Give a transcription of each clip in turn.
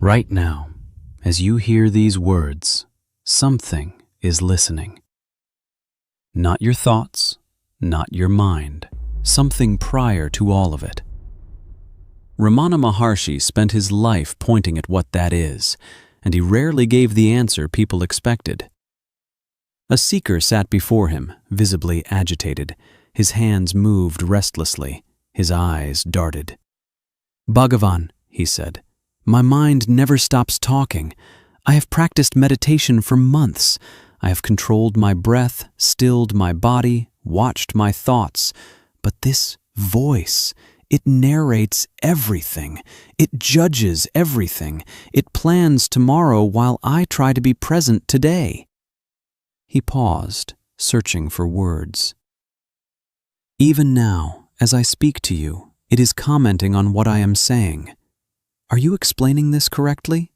Right now, as you hear these words, something is listening. Not your thoughts, not your mind, something prior to all of it. Ramana Maharshi spent his life pointing at what that is, and he rarely gave the answer people expected. A seeker sat before him, visibly agitated. His hands moved restlessly, his eyes darted. "Bhagavan," he said, "my mind never stops talking. I have practiced meditation for months. I have controlled my breath, stilled my body, watched my thoughts. But this voice, it narrates everything. It judges everything. It plans tomorrow while I try to be present today." He paused, searching for words. "Even now, as I speak to you, it is commenting on what I am saying. Are you explaining this correctly?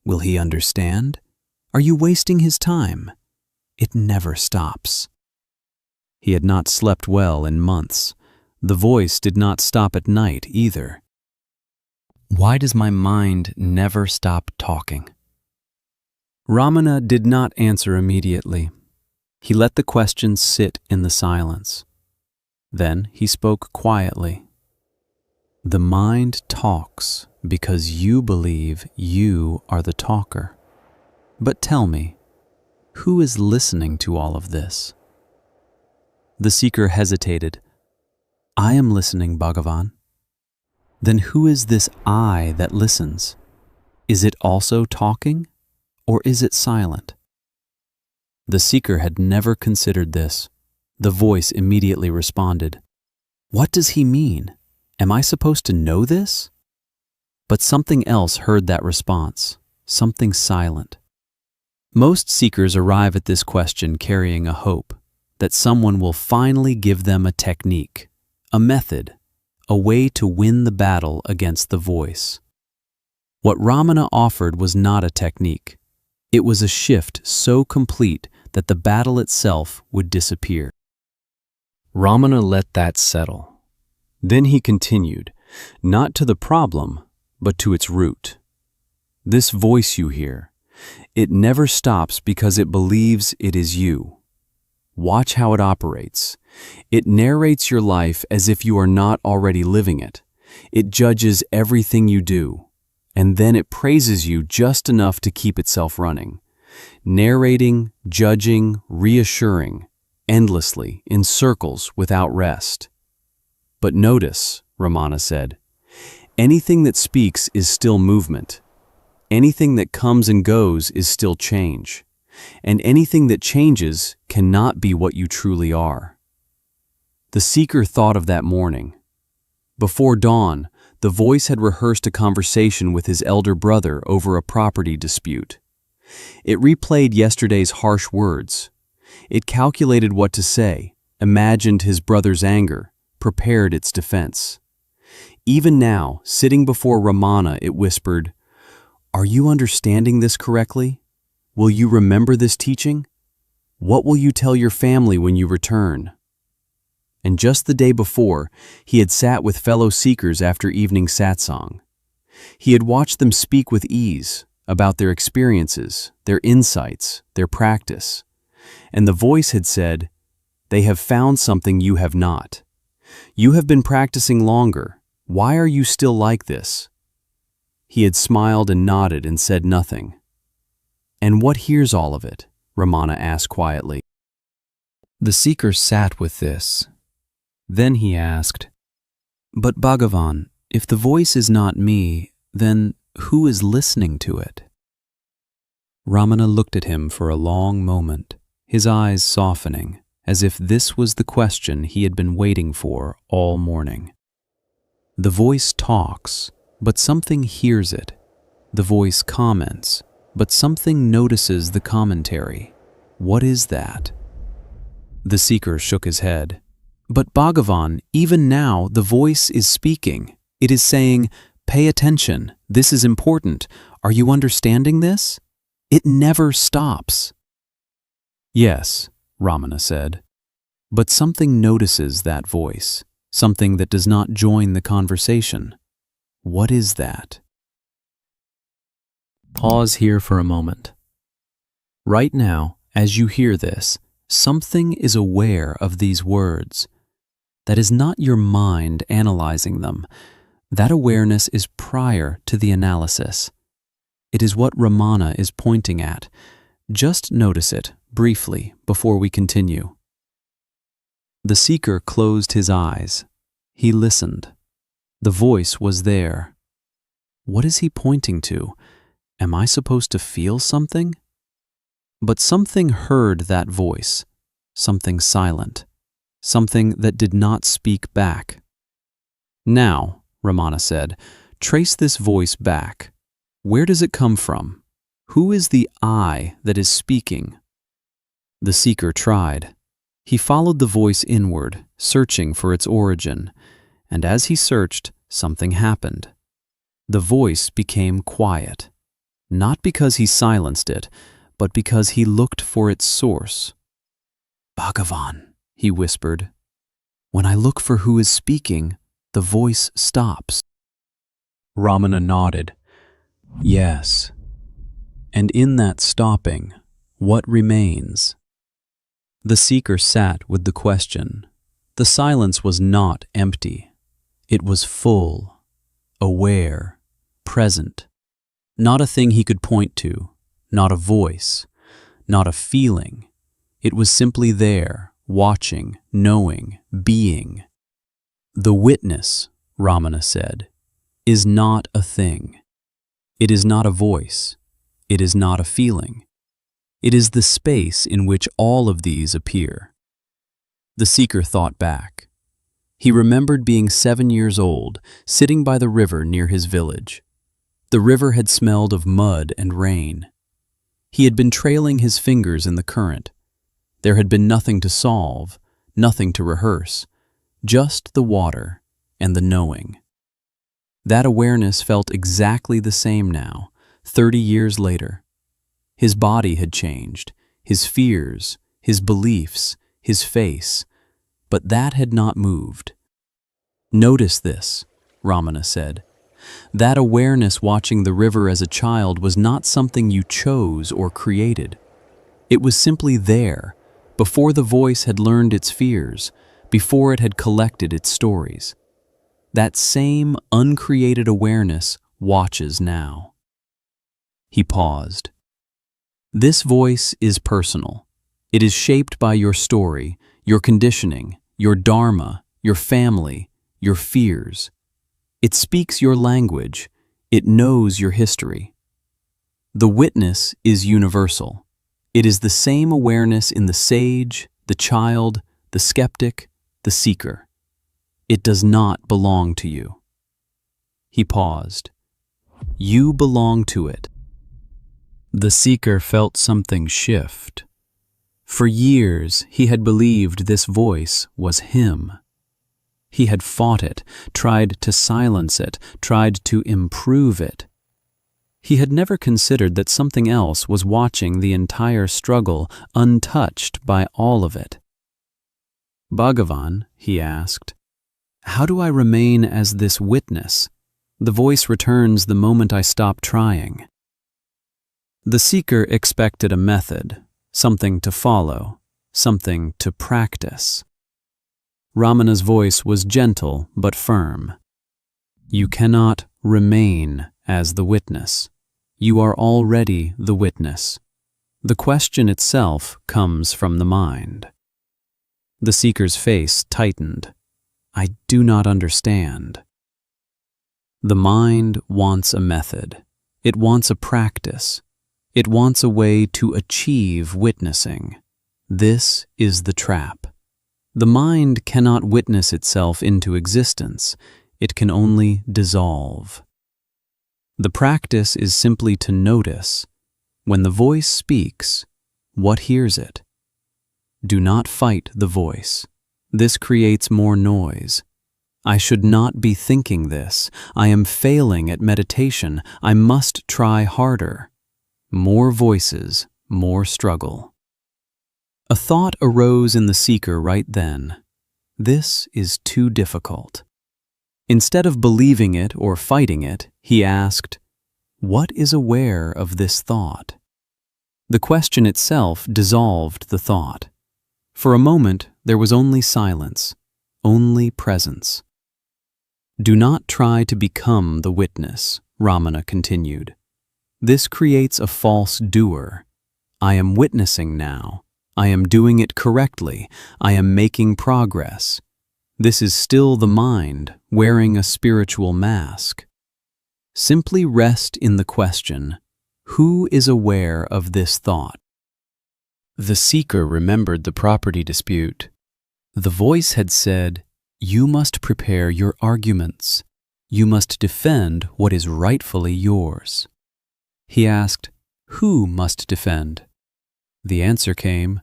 Will he understand? Are you wasting his time? It never stops." He had not slept well in months. The voice did not stop at night either. Why does my mind never stop talking? Ramana did not answer immediately. He let the question sit in the silence. Then he spoke quietly. "The mind talks because you believe you are the talker. But tell me, who is listening to all of this?" The seeker hesitated. "I am listening, Bhagavan." "Then who is this I that listens? Is it also talking, or is it silent?" The seeker had never considered this. The voice immediately responded, "What does he mean? Am I supposed to know this?" But something else heard that response, something silent. Most seekers arrive at this question carrying a hope that someone will finally give them a technique, a method, a way to win the battle against the voice. What Ramana offered was not a technique. It was a shift so complete that the battle itself would disappear. Ramana let that settle. Then he continued, not to the problem, but to its root. This voice you hear, it never stops because it believes it is you. Watch how it operates. It narrates your life as if you are not already living it. It judges everything you do, and then it praises you just enough to keep itself running. Narrating, judging, reassuring, endlessly, in circles without rest. But notice, Ramana said, anything that speaks is still movement. Anything that comes and goes is still change. And anything that changes cannot be what you truly are. The seeker thought of that morning. Before dawn, the voice had rehearsed a conversation with his elder brother over a property dispute. It replayed yesterday's harsh words. It calculated what to say, imagined his brother's anger, prepared its defense. Even now, sitting before Ramana, it whispered, "Are you understanding this correctly? Will you remember this teaching? What will you tell your family when you return?" And just the day before, he had sat with fellow seekers after evening satsang. He had watched them speak with ease about their experiences, their insights, their practice. And the voice had said, "They have found something you have not. You have been practicing longer. Why are you still like this?" He had smiled and nodded and said nothing. "And what hears all of it?" Ramana asked quietly. The seeker sat with this. Then he asked, "But Bhagavan, if the voice is not me, then who is listening to it?" Ramana looked at him for a long moment, his eyes softening, as if this was the question he had been waiting for all morning. The voice talks, but something hears it. The voice comments, but something notices the commentary. What is that? The seeker shook his head. "But Bhagavan, even now the voice is speaking. It is saying, 'Pay attention, this is important. Are you understanding this?' It never stops." "Yes," Ramana said, "but something notices that voice, something that does not join the conversation. What is that?" Pause here for a moment. Right now, as you hear this, something is aware of these words. That is not your mind analyzing them. That awareness is prior to the analysis. It is what Ramana is pointing at. Just notice it briefly before we continue. The seeker closed his eyes. He listened. The voice was there. What is he pointing to? Am I supposed to feel something? But something heard that voice, something silent, something that did not speak back. Now, Ramana said, trace this voice back. Where does it come from? Who is the I that is speaking? The seeker tried. He followed the voice inward, searching for its origin, and as he searched, something happened. The voice became quiet, not because he silenced it, but because he looked for its source. Bhagavan, he whispered. When I look for who is speaking, the voice stops. Ramana nodded. Yes. And in that stopping, what remains? The seeker sat with the question. The silence was not empty. It was full, aware, present. Not a thing he could point to, not a voice, not a feeling. It was simply there, watching, knowing, being. The witness, Ramana said, is not a thing. It is not a voice. It is not a feeling. It is the space in which all of these appear. The seeker thought back. He remembered being 7 years old, sitting by the river near his village. The river had smelled of mud and rain. He had been trailing his fingers in the current. There had been nothing to solve, nothing to rehearse, just the water and the knowing. That awareness felt exactly the same now, 30 years later. His body had changed, his fears, his beliefs, his face, but that had not moved. Notice this, Ramana said. That awareness watching the river as a child was not something you chose or created. It was simply there, before the voice had learned its fears, before it had collected its stories. That same uncreated awareness watches now. He paused. This voice is personal. It is shaped by your story, your conditioning, your dharma, your family, your fears. It speaks your language. It knows your history. The witness is universal. It is the same awareness in the sage, the child, the skeptic, the seeker. It does not belong to you. He paused. You belong to it. The seeker felt something shift. For years, he had believed this voice was him. He had fought it, tried to silence it, tried to improve it. He had never considered that something else was watching the entire struggle, untouched by all of it. Bhagavan, he asked, how do I remain as this witness? The voice returns the moment I stop trying. The seeker expected a method, something to follow, something to practice. Ramana's voice was gentle but firm. You cannot remain as the witness. You are already the witness. The question itself comes from the mind. The seeker's face tightened. I do not understand. The mind wants a method. It wants a practice. It wants a way to achieve witnessing. This is the trap. The mind cannot witness itself into existence. It can only dissolve. The practice is simply to notice. When the voice speaks, what hears it? Do not fight the voice. This creates more noise. I should not be thinking this. I am failing at meditation. I must try harder. More voices, more struggle. A thought arose in the seeker right then. This is too difficult. Instead of believing it or fighting it, he asked, What is aware of this thought? The question itself dissolved the thought. For a moment, there was only silence, only presence. Do not try to become the witness, Ramana continued. This creates a false doer. I am witnessing now. I am doing it correctly. I am making progress. This is still the mind wearing a spiritual mask. Simply rest in the question, who is aware of this thought? The seeker remembered the property dispute. The voice had said, you must prepare your arguments. You must defend what is rightfully yours. He asked, who must defend? The answer came,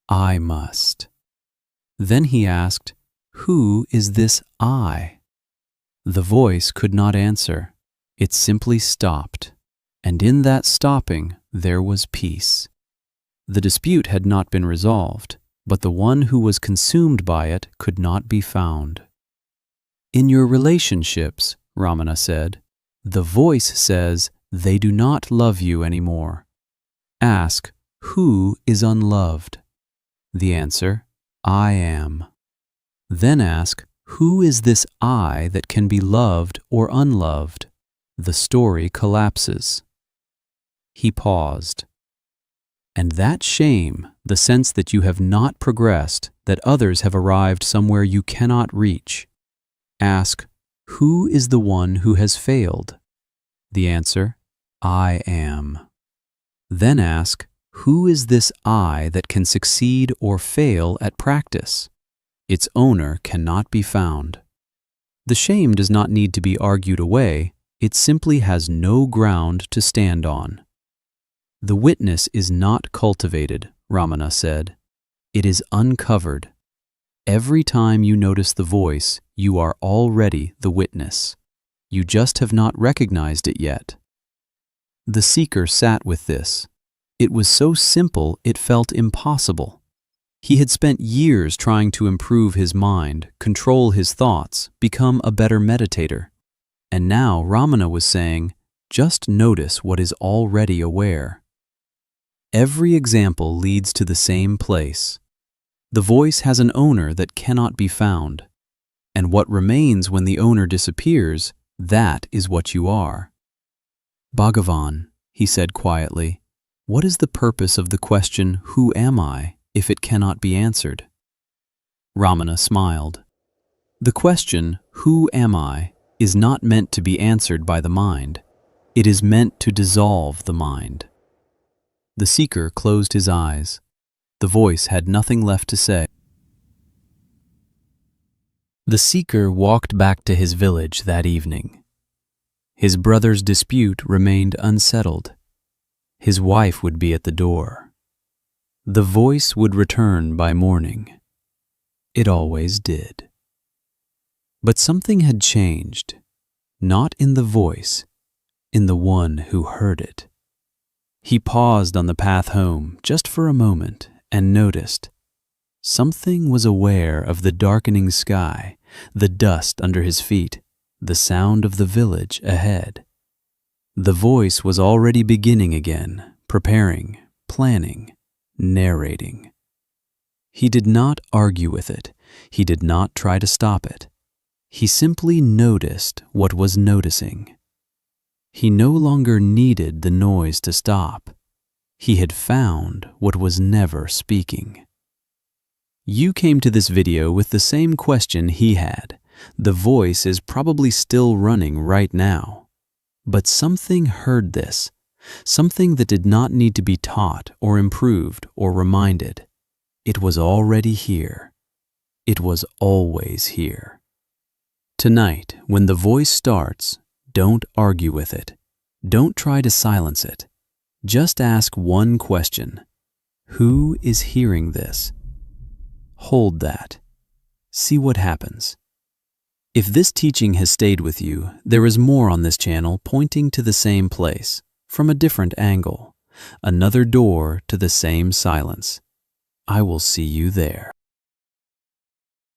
I must. Then he asked, who is this I? The voice could not answer. It simply stopped, and in that stopping there was peace. The dispute had not been resolved, but the one who was consumed by it could not be found. In your relationships, Ramana said, the voice says they do not love you anymore. Ask, who is unloved? The answer, I am. Then ask, who is this I that can be loved or unloved? The story collapses. He paused. And that shame, the sense that you have not progressed, that others have arrived somewhere you cannot reach. Ask, who is the one who has failed? The answer, I am. Then ask, who is this I that can succeed or fail at practice? Its owner cannot be found. The shame does not need to be argued away, it simply has no ground to stand on. The witness is not cultivated, Ramana said. It is uncovered. Every time you notice the voice, you are already the witness. You just have not recognized it yet. The seeker sat with this. It was so simple it felt impossible. He had spent years trying to improve his mind, control his thoughts, become a better meditator. And now Ramana was saying, just notice what is already aware. Every example leads to the same place. The voice has an owner that cannot be found. And what remains when the owner disappears, that is what you are. Bhagavan, he said quietly, what is the purpose of the question, who am I, if it cannot be answered? Ramana smiled. The question, who am I, is not meant to be answered by the mind. It is meant to dissolve the mind. The seeker closed his eyes. The voice had nothing left to say. The seeker walked back to his village that evening. His brother's dispute remained unsettled. His wife would be at the door. The voice would return by morning. It always did. But something had changed, not in the voice, in the one who heard it. He paused on the path home just for a moment and noticed. Something was aware of the darkening sky, the dust under his feet, the sound of the village ahead. The voice was already beginning again, preparing, planning, narrating. He did not argue with it. He did not try to stop it. He simply noticed what was noticing. He no longer needed the noise to stop. He had found what was never speaking. You came to this video with the same question he had. The voice is probably still running right now. But something heard this, something that did not need to be taught or improved or reminded. It was already here. It was always here. Tonight, when the voice starts, don't argue with it. Don't try to silence it. Just ask one question. Who is hearing this? Hold that. See what happens. If this teaching has stayed with you, there is more on this channel pointing to the same place, from a different angle, another door to the same silence. I will see you there.